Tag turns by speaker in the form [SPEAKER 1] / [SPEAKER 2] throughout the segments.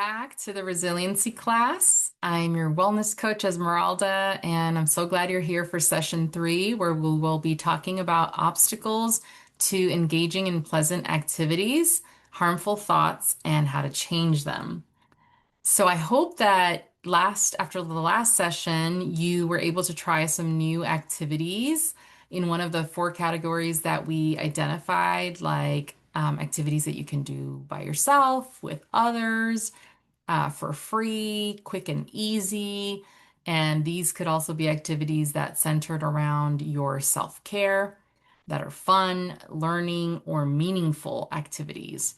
[SPEAKER 1] back to the Resiliency Class. I'm your wellness coach, Esmeralda, and I'm so glad you're here for session 3, where we will be talking about obstacles to engaging in pleasant activities, harmful thoughts, and how to change them. So I hope that after the last session, you were able to try some new activities in one of the 4 categories that we identified, like activities that you can do by yourself, with others, for free, quick and easy. And these could also be activities that centered around your self-care, that are fun, learning, or meaningful activities.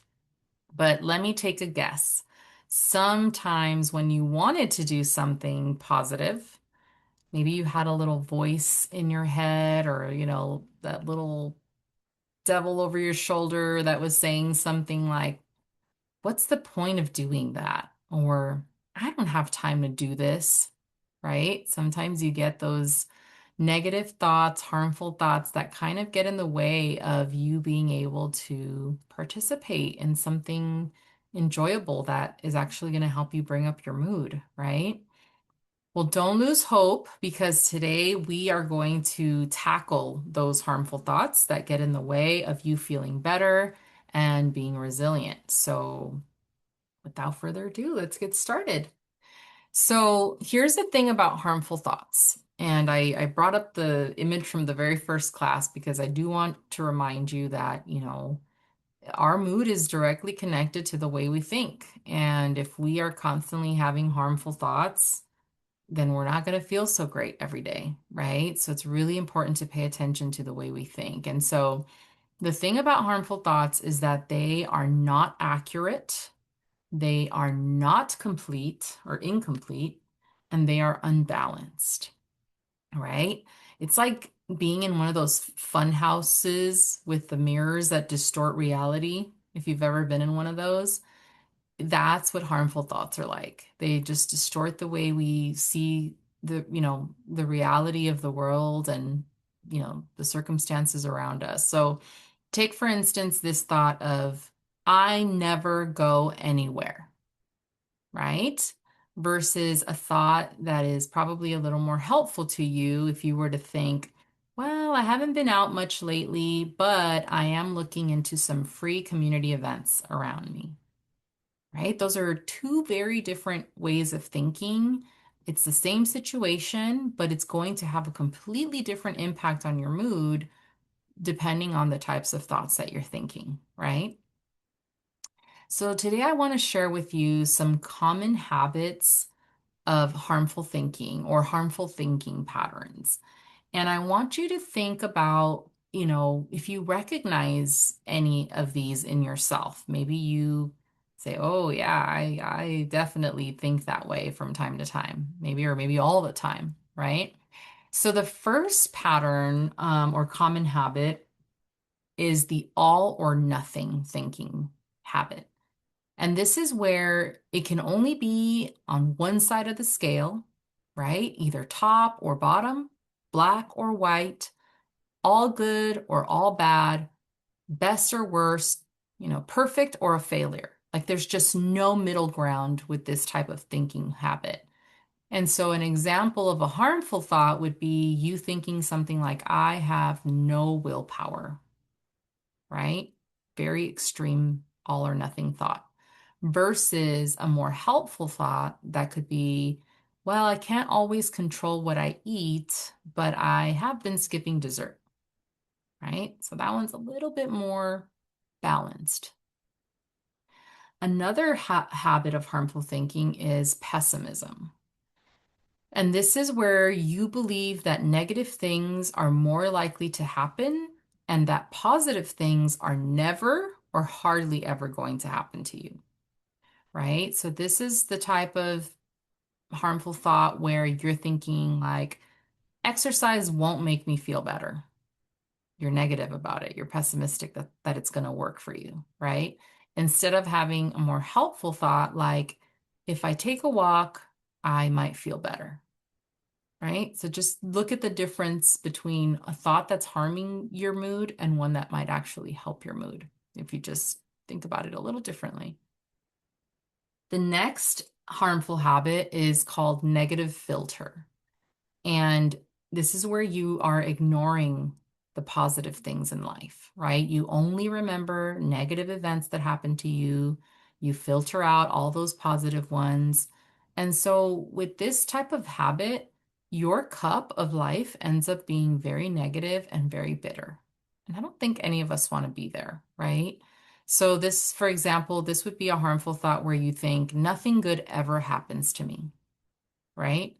[SPEAKER 1] But let me take a guess. Sometimes when you wanted to do something positive, maybe you had a little voice in your head or, that little devil over your shoulder that was saying something like, what's the point of doing that? Or I don't have time to do this, right? Sometimes you get those negative thoughts, harmful thoughts that kind of get in the way of you being able to participate in something enjoyable that is actually going to help you bring up your mood, right? Well, don't lose hope because today we are going to tackle those harmful thoughts that get in the way of you feeling better and being resilient. So, without further ado, let's get started. So here's the thing about harmful thoughts. And I brought up the image from the very first class because I do want to remind you that, our mood is directly connected to the way we think. And if we are constantly having harmful thoughts, then we're not going to feel so great every day, right? So it's really important to pay attention to the way we think. And so the thing about harmful thoughts is that they are not accurate, they are not complete or incomplete, and they are unbalanced, right? It's like being in one of those fun houses with the mirrors that distort reality. If you've ever been in one of those, that's what harmful thoughts are like. They just distort the way we see the reality of the world and, the circumstances around us. So take, for instance, this thought of, I never go anywhere, right? Versus a thought that is probably a little more helpful to you if you were to think, well, I haven't been out much lately, but I am looking into some free community events around me, right? Those are 2 very different ways of thinking. It's the same situation, but it's going to have a completely different impact on your mood depending on the types of thoughts that you're thinking, right? So today I want to share with you some common habits of harmful thinking or harmful thinking patterns. And I want you to think about, if you recognize any of these in yourself. Maybe you say, oh, yeah, I definitely think that way from time to time, maybe, or maybe all the time, right? So the first pattern or common habit is the all or nothing thinking habit. And this is where it can only be on one side of the scale, right? Either top or bottom, black or white, all good or all bad, best or worst, perfect or a failure. Like there's just no middle ground with this type of thinking habit. And so an example of a harmful thought would be you thinking something like, I have no willpower, right? Very extreme all or nothing thought versus a more helpful thought that could be, well, I can't always control what I eat, but I have been skipping dessert, right? So that one's a little bit more balanced. Another habit of harmful thinking is pessimism. And this is where you believe that negative things are more likely to happen and that positive things are never or hardly ever going to happen to you, right? So this is the type of harmful thought where you're thinking like, exercise won't make me feel better. You're negative about it. You're pessimistic that it's going to work for you, right? Instead of having a more helpful thought like, if I take a walk, I might feel better, right? So just look at the difference between a thought that's harming your mood and one that might actually help your mood if you just think about it a little differently. The next harmful habit is called negative filter. And this is where you are ignoring the positive things in life, right? You only remember negative events that happen to you. You filter out all those positive ones. And so, with this type of habit, your cup of life ends up being very negative and very bitter. And I don't think any of us want to be there, right? So, this, for example, this would be a harmful thought where you think nothing good ever happens to me, right?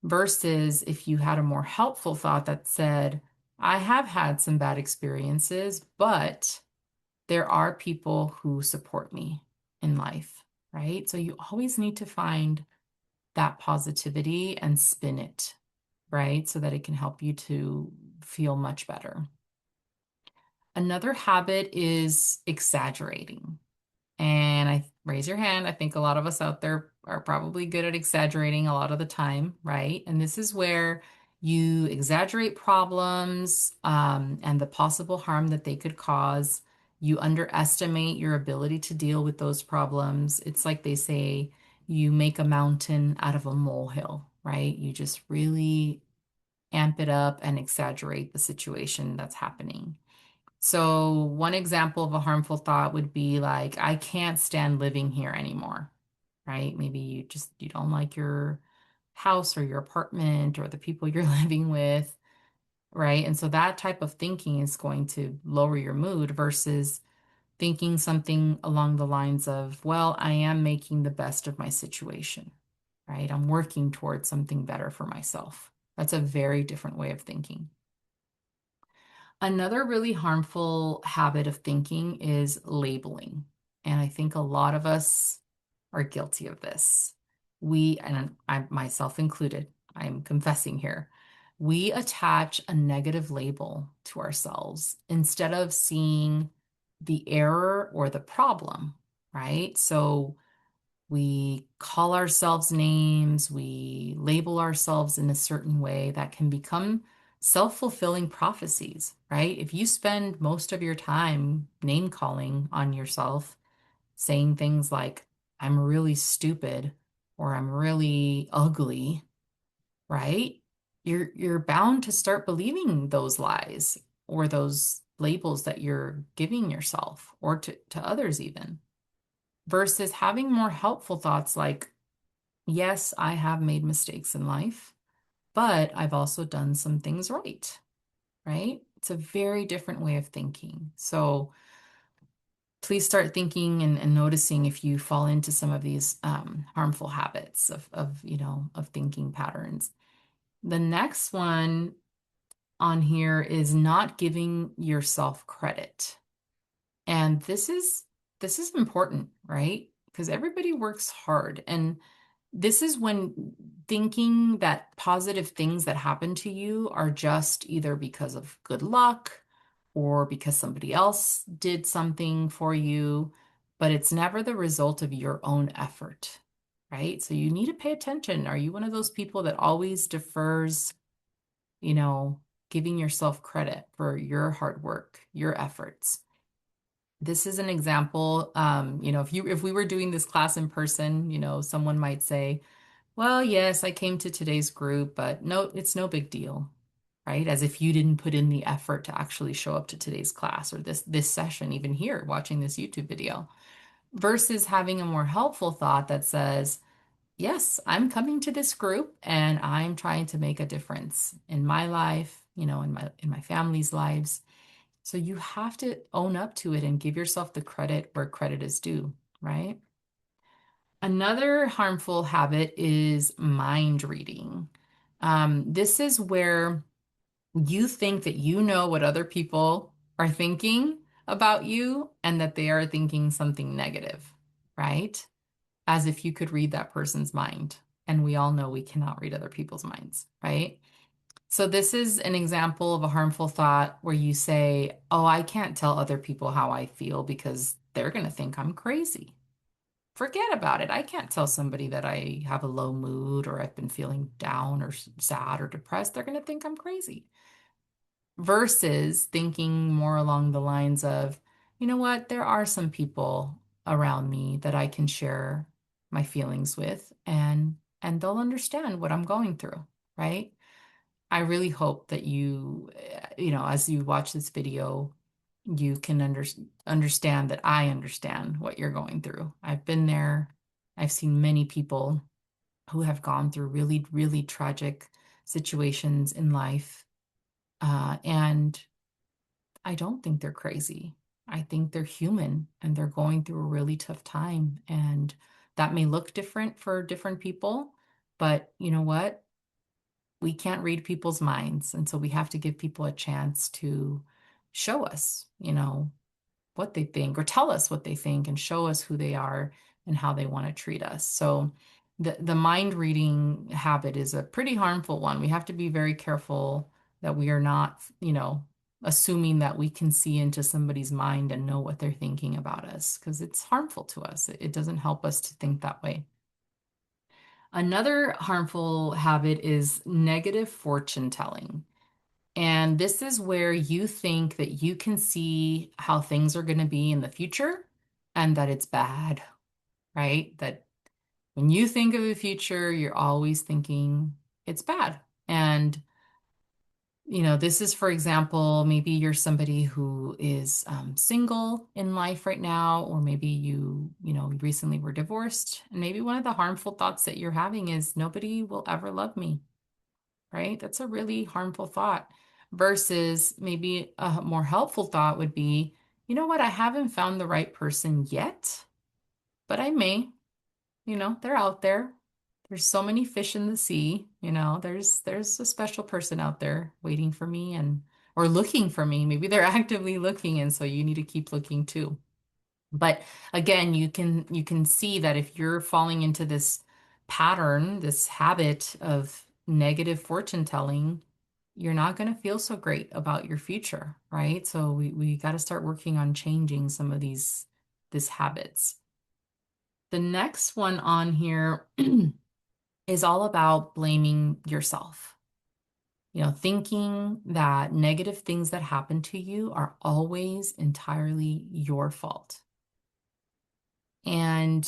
[SPEAKER 1] Versus if you had a more helpful thought that said, I have had some bad experiences, but there are people who support me in life, right? So you always need to find that positivity and spin it, right? So that it can help you to feel much better. Another habit is exaggerating. And I raise your hand. I think a lot of us out there are probably good at exaggerating a lot of the time, right? And this is where you exaggerate problems and the possible harm that they could cause. You underestimate your ability to deal with those problems. It's like they say, you make a mountain out of a molehill, right? You just really amp it up and exaggerate the situation that's happening. So one example of a harmful thought would be like, I can't stand living here anymore, right? Maybe you don't like your house or your apartment or the people you're living with, right? And so that type of thinking is going to lower your mood versus thinking something along the lines of, well, I am making the best of my situation, right? I'm working towards something better for myself. That's a very different way of thinking. Another really harmful habit of thinking is labeling. And I think a lot of us are guilty of this. And I myself included, I'm confessing here, we attach a negative label to ourselves instead of seeing the error or the problem, right? So we call ourselves names, we label ourselves in a certain way that can become self-fulfilling prophecies, right? If you spend most of your time name calling on yourself, saying things like, I'm really stupid or I'm really ugly, right? You're bound to start believing those lies or those labels that you're giving yourself or to others even versus having more helpful thoughts like, yes, I have made mistakes in life, but I've also done some things right, right? It's a very different way of thinking. So please start thinking and noticing if you fall into some of these harmful habits of thinking patterns. The next one on here is not giving yourself credit. And this is important, right? Because everybody works hard. And this is when thinking that positive things that happen to you are just either because of good luck or because somebody else did something for you, but it's never the result of your own effort, right? So you need to pay attention. Are you one of those people that always defers, you know, giving yourself credit for your hard work, your efforts? This is an example. If we were doing this class in person, someone might say, well, yes, I came to today's group, but no, it's no big deal, right? As if you didn't put in the effort to actually show up to today's class or this session, even here, watching this YouTube video, versus having a more helpful thought that says, yes, I'm coming to this group and I'm trying to make a difference in my life, in my family's lives. So you have to own up to it and give yourself the credit where credit is due, right? Another harmful habit is mind reading. This is where you think that you know what other people are thinking about you and that they are thinking something negative, right? As if you could read that person's mind. And we all know we cannot read other people's minds, right? So this is an example of a harmful thought where you say, oh, I can't tell other people how I feel because they're going to think I'm crazy. Forget about it. I can't tell somebody that I have a low mood or I've been feeling down or sad or depressed. They're going to think I'm crazy. Versus thinking more along the lines of, you know what, there are some people around me that I can share my feelings with, and they'll understand what I'm going through, right? I really hope that as you watch this video, you can understand that I understand what you're going through. I've been there. I've seen many people who have gone through really, really tragic situations in life. And I don't think they're crazy. I think they're human and they're going through a really tough time. And that may look different for different people, but you know what? We can't read people's minds. And so we have to give people a chance to show us, what they think or tell us what they think and show us who they are and how they want to treat us. So the mind reading habit is a pretty harmful one. We have to be very careful that we are not, assuming that we can see into somebody's mind and know what they're thinking about us because it's harmful to us. It doesn't help us to think that way. Another harmful habit is negative fortune telling. And this is where you think that you can see how things are going to be in the future and that it's bad, right? That when you think of the future, you're always thinking it's bad. And, this is, for example, maybe you're somebody who is single in life right now, or maybe recently were divorced. And maybe one of the harmful thoughts that you're having is nobody will ever love me, right? That's a really harmful thought. Versus maybe a more helpful thought would be, you know what, I haven't found the right person yet, but I may, they're out there. There's so many fish in the sea, there's a special person out there waiting for me and or looking for me. Maybe they're actively looking, and so you need to keep looking too. But again, you can see that if you're falling into this pattern, this habit of negative fortune telling, you're not going to feel so great about your future, right? So we got to start working on changing some of these habits. The next one on here is all about blaming yourself. Thinking that negative things that happen to you are always entirely your fault. And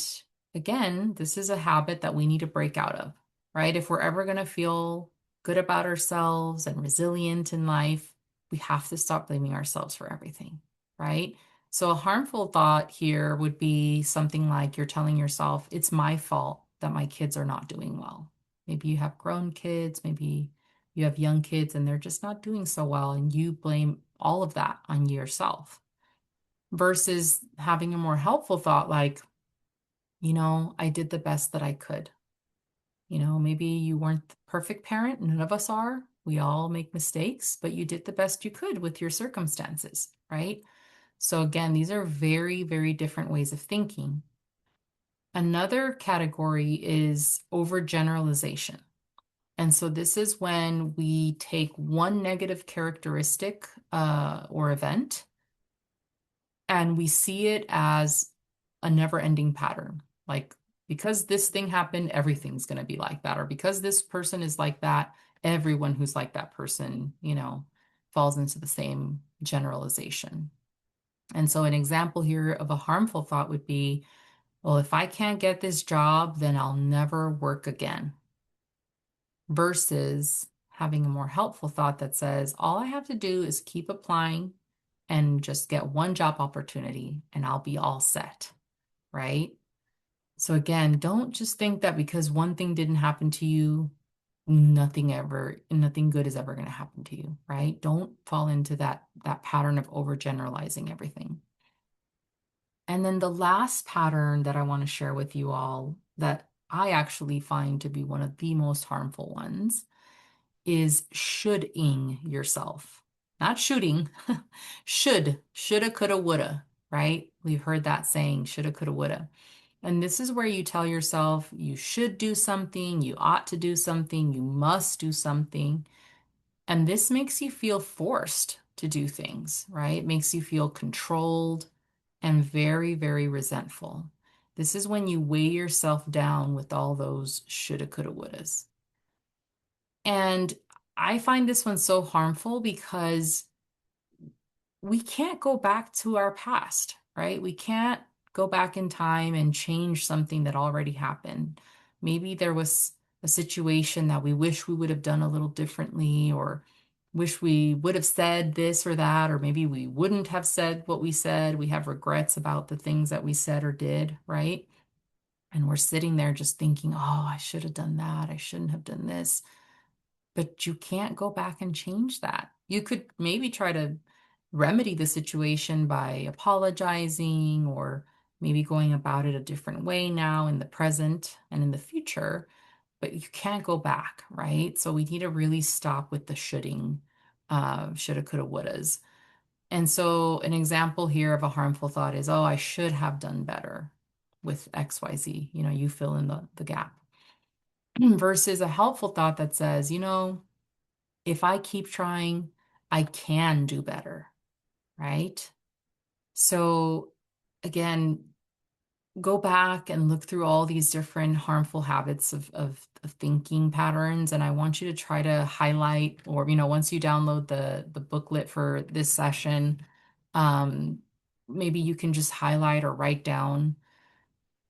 [SPEAKER 1] again, this is a habit that we need to break out of, right? If we're ever going to feel good about ourselves and resilient in life, we have to stop blaming ourselves for everything, right? So a harmful thought here would be something like you're telling yourself, it's my fault that my kids are not doing well. Maybe you have grown kids, maybe you have young kids and they're just not doing so well, and you blame all of that on yourself. Versus having a more helpful thought like, I did the best that I could. Maybe you weren't the perfect parent. None of us are. We all make mistakes, but you did the best you could with your circumstances, right? So again, these are very, very different ways of thinking. Another category is overgeneralization. And so this is when we take one negative characteristic or event and we see it as a never-ending pattern. Like, because this thing happened, everything's going to be like that. Or because this person is like that, everyone who's like that person, falls into the same generalization. And so an example here of a harmful thought would be, well, if I can't get this job, then I'll never work again. Versus having a more helpful thought that says, all I have to do is keep applying and just get one job opportunity and I'll be all set, right? So again, don't just think that because one thing didn't happen to you, nothing good is ever going to happen to you, right? Don't fall into that pattern of overgeneralizing everything. And then the last pattern that I want to share with you all that I actually find to be one of the most harmful ones is shoulding yourself. Not shooting, shoulda, coulda, woulda, right? We've heard that saying, shoulda, coulda, woulda. And this is where you tell yourself you should do something, you ought to do something, you must do something. And this makes you feel forced to do things, right? It makes you feel controlled and very, very resentful. This is when you weigh yourself down with all those shoulda, coulda, wouldas. And I find this one so harmful because we can't go back to our past, right? We can't go back in time and change something that already happened. Maybe there was a situation that we wish we would have done a little differently, or wish we would have said this or that, or maybe we wouldn't have said what we said. We have regrets about the things that we said or did, right? And we're sitting there just thinking, oh, I should have done that. I shouldn't have done this. But you can't go back and change that. You could maybe try to remedy the situation by apologizing, or maybe going about it a different way now in the present and in the future, but you can't go back, right? So we need to really stop with the shoulding, shoulda, coulda, wouldas. And so an example here of a harmful thought is, oh, I should have done better with XYZ. You fill in the gap. Versus a helpful thought that says, if I keep trying, I can do better, right? So again, go back and look through all these different harmful habits of thinking patterns. And I want you to try to highlight, or, once you download the booklet for this session, um, maybe you can just highlight or write down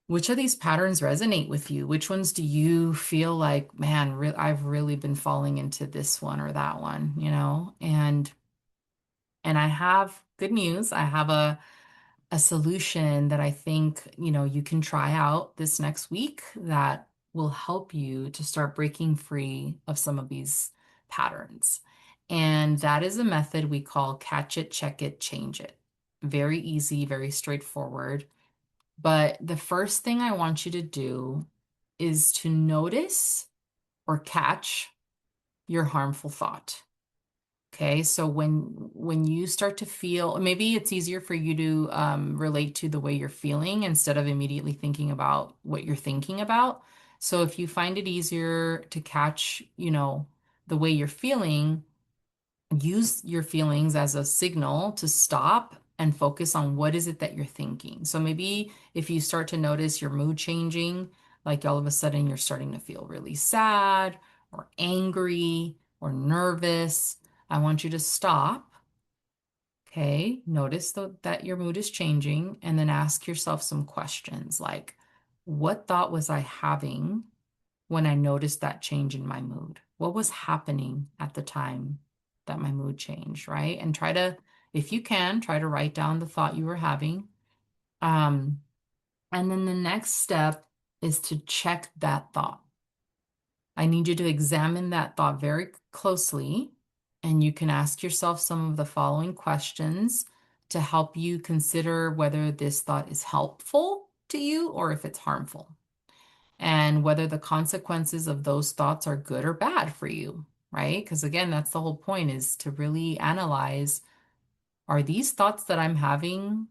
[SPEAKER 1] which of these patterns resonate with you. Which ones do you feel like, man, I've really been falling into this one or that one, and I have good news. I have a solution that I think, you can try out this next week that will help you to start breaking free of some of these patterns. And that is a method we call catch it, check it, change it. Very easy, very straightforward. But the first thing I want you to do is to notice or catch your harmful thought. Okay, so when you start to feel, maybe it's easier for you to relate to the way you're feeling instead of immediately thinking about what you're thinking about. So if you find it easier to catch, the way you're feeling, use your feelings as a signal to stop and focus on what is it that you're thinking. So maybe if you start to notice your mood changing, like all of a sudden you're starting to feel really sad or angry or nervous, I want you to stop. Okay, notice that your mood is changing, and then ask yourself some questions like, what thought was I having when I noticed that change in my mood? What was happening at the time that my mood changed, right? And try to, if you can, try to write down the thought you were having. Um, and then the next step is to check that thought. I need you to examine that thought very closely, and you can ask yourself some of the following questions to help you consider whether this thought is helpful to you or if it's harmful, and whether the consequences of those thoughts are good or bad for you, right? Because again, that's the whole point, is to really analyze, are these thoughts that I'm having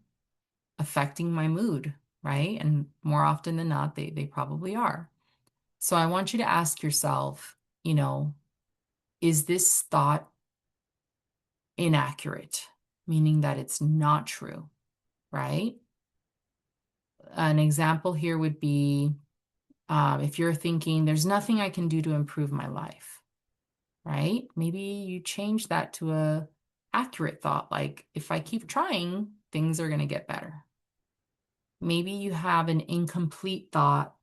[SPEAKER 1] affecting my mood, right? And more often than not, they probably are. So I want you to ask yourself, is this thought inaccurate? Meaning that it's not true, right? An example here would be if you're thinking, there's nothing I can do to improve my life, right? Maybe you change that to a accurate thought, like, if I keep trying, things are going to get better. Maybe you have an incomplete thought,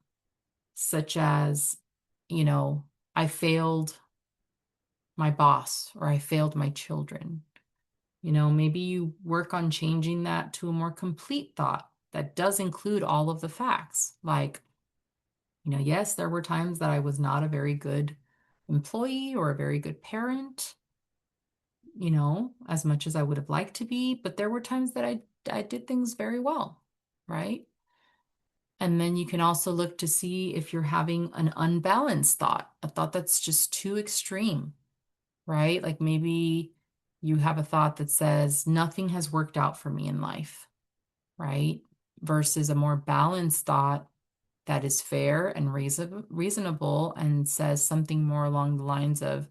[SPEAKER 1] such as, you know, I failed my boss, or I failed my children. Maybe you work on changing that to a more complete thought that does include all of the facts. Like, yes, there were times that I was not a very good employee or a very good parent, as much as I would have liked to be, but there were times that I did things very well, right? And then you can also look to see if you're having an unbalanced thought, a thought that's just too extreme, right? Like maybe you have a thought that says, nothing has worked out for me in life, right? Versus a more balanced thought that is fair and reasonable and says something more along the lines of,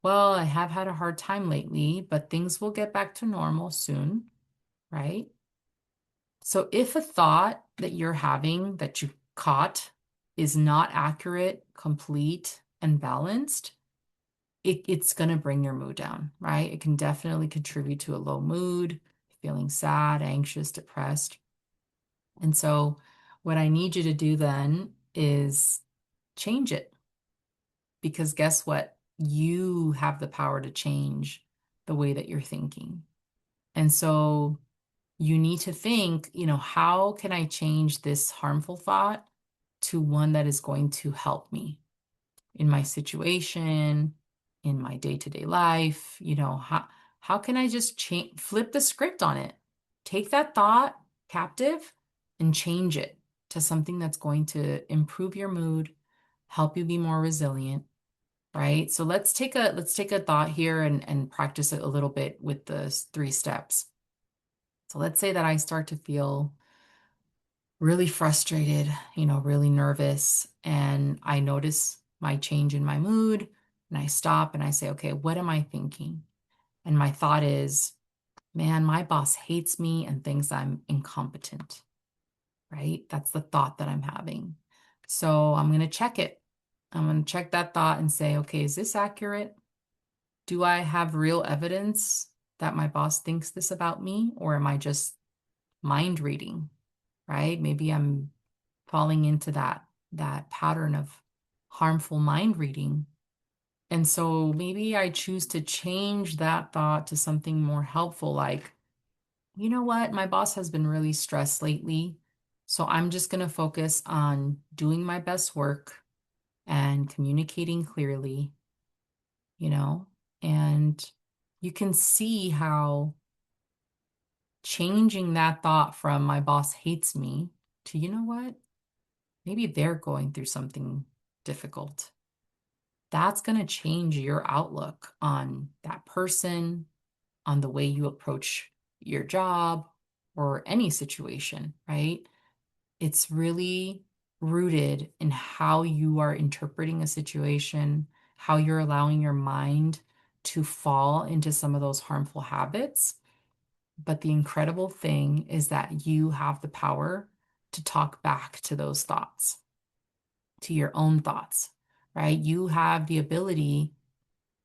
[SPEAKER 1] well, I have had a hard time lately, but things will get back to normal soon, right? So if a thought that you're having that you caught is not accurate, complete, and balanced, it's going to bring your mood down, right? It can definitely contribute to a low mood, feeling sad, anxious, depressed. And so what I need you to do then is change it, because guess what? You have the power to change the way that you're thinking. And so you need to think, how can I change this harmful thought to one that is going to help me in my situation, in my day-to-day life? How can I just flip the script on it? Take that thought captive and change it to something that's going to improve your mood, help you be more resilient, right? So let's take a thought here and practice it a little bit with the three steps. So let's say that I start to feel really frustrated, really nervous, and I notice my change in my mood, and I stop and I say, okay, what am I thinking? And my thought is, man, my boss hates me and thinks I'm incompetent, right? That's the thought that I'm having. So I'm going to check it. I'm going to check that thought and say, okay, is this accurate? Do I have real evidence that my boss thinks this about me, or am I just mind reading, right? Maybe I'm falling into that pattern of harmful mind reading. And so maybe I choose to change that thought to something more helpful, like, you know what? My boss has been really stressed lately. So I'm just going to focus on doing my best work and communicating clearly, you know, and you can see how changing that thought from my boss hates me to, you know what? Maybe they're going through something difficult. That's going to change your outlook on that person, on the way you approach your job or any situation, right? It's really rooted in how you are interpreting a situation, how you're allowing your mind to fall into some of those harmful habits. But the incredible thing is that you have the power to talk back to those thoughts, to your own thoughts, right? You have the ability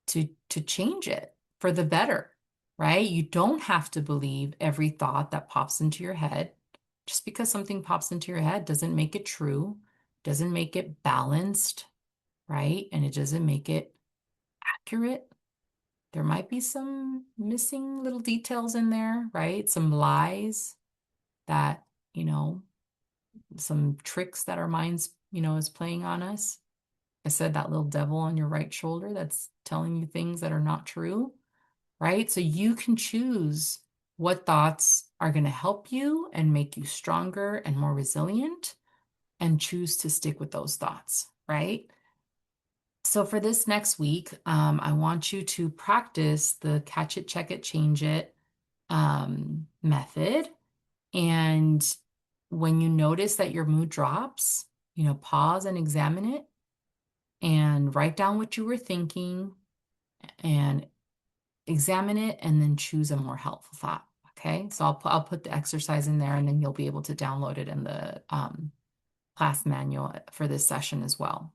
[SPEAKER 1] to change it for the better, right? You don't have to believe every thought that pops into your head. Just because something pops into your head doesn't make it true, doesn't make it balanced, right? And it doesn't make it accurate. There might be some missing little details in there, right? Some lies that, you know, some tricks that our minds, is playing on us. I said that little devil on your right shoulder that's telling you things that are not true, right? So you can choose what thoughts are going to help you and make you stronger and more resilient, and choose to stick with those thoughts, right? So for this next week, I want you to practice the catch it, check it, change it method. And when you notice that your mood drops, pause and examine it and write down what you were thinking and examine it, and then choose a more helpful thought. Okay, so I'll put the exercise in there, and then you'll be able to download it in the class manual for this session as well.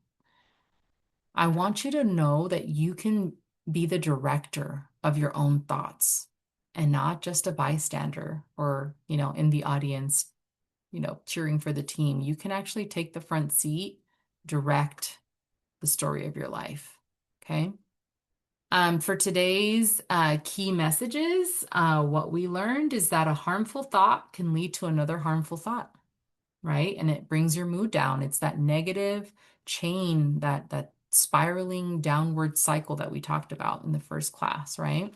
[SPEAKER 1] I want you to know that you can be the director of your own thoughts and not just a bystander or, in the audience, cheering for the team. You can actually take the front seat, direct the story of your life. Okay. For today's key messages, what we learned is that a harmful thought can lead to another harmful thought, right? And it brings your mood down. It's that negative chain, that spiraling downward cycle that we talked about in the first class, right?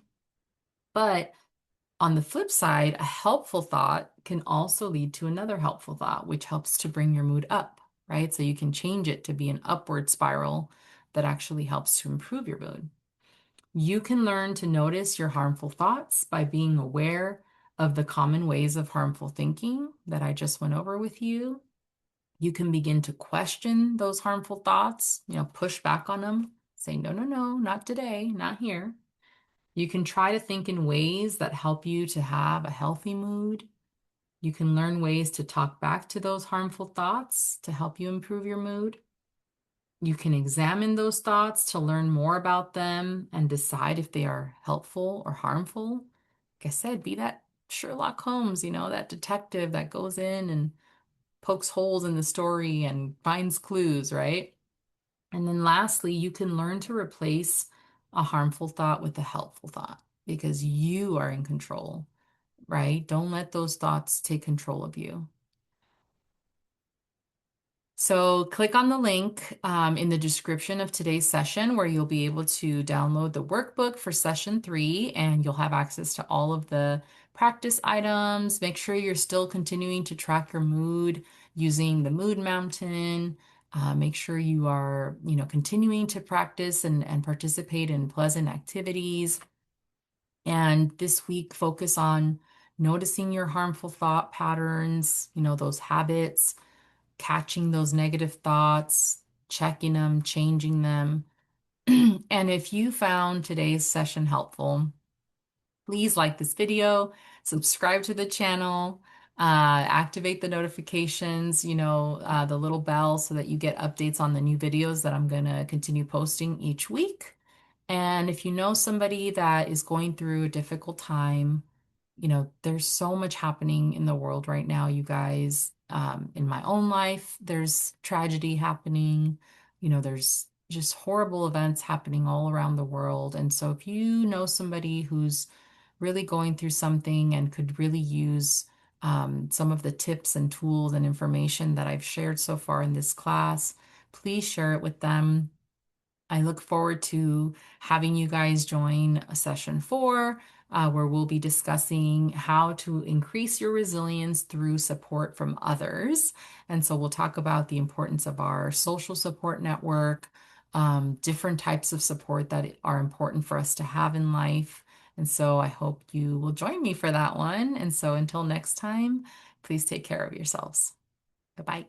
[SPEAKER 1] But on the flip side, a helpful thought can also lead to another helpful thought, which helps to bring your mood up, right? So you can change it to be an upward spiral that actually helps to improve your mood. You can learn to notice your harmful thoughts by being aware of the common ways of harmful thinking that I just went over with you. You can begin to question those harmful thoughts, push back on them, say, no, no, no, not today, not here. You can try to think in ways that help you to have a healthy mood. You can learn ways to talk back to those harmful thoughts to help you improve your mood. You can examine those thoughts to learn more about them and decide if they are helpful or harmful. Like I said, be that Sherlock Holmes, that detective that goes in and pokes holes in the story and finds clues, right? And then lastly, you can learn to replace a harmful thought with a helpful thought because you are in control, right? Don't let those thoughts take control of you. So click on the link in the description of today's session where you'll be able to download the workbook for session 3 and you'll have access to all of the practice items. Make sure you're still continuing to track your mood using the mood mountain. Make sure you are, continuing to practice and participate in pleasant activities. And this week, focus on noticing your harmful thought patterns, those habits, catching those negative thoughts, checking them, changing them. And if you found today's session helpful, please like this video, subscribe to the channel, activate the notifications, the little bell so that you get updates on the new videos that I'm going to continue posting each week. And if you know somebody that is going through a difficult time, there's so much happening in the world right now, you guys. In my own life, there's tragedy happening. There's just horrible events happening all around the world. And so if you know somebody who's really going through something and could really use some of the tips and tools and information that I've shared so far in this class, please share it with them. I look forward to having you guys join a session 4, where we'll be discussing how to increase your resilience through support from others. And so we'll talk about the importance of our social support network, different types of support that are important for us to have in life. And so I hope you will join me for that one. And so until next time, please take care of yourselves. Goodbye.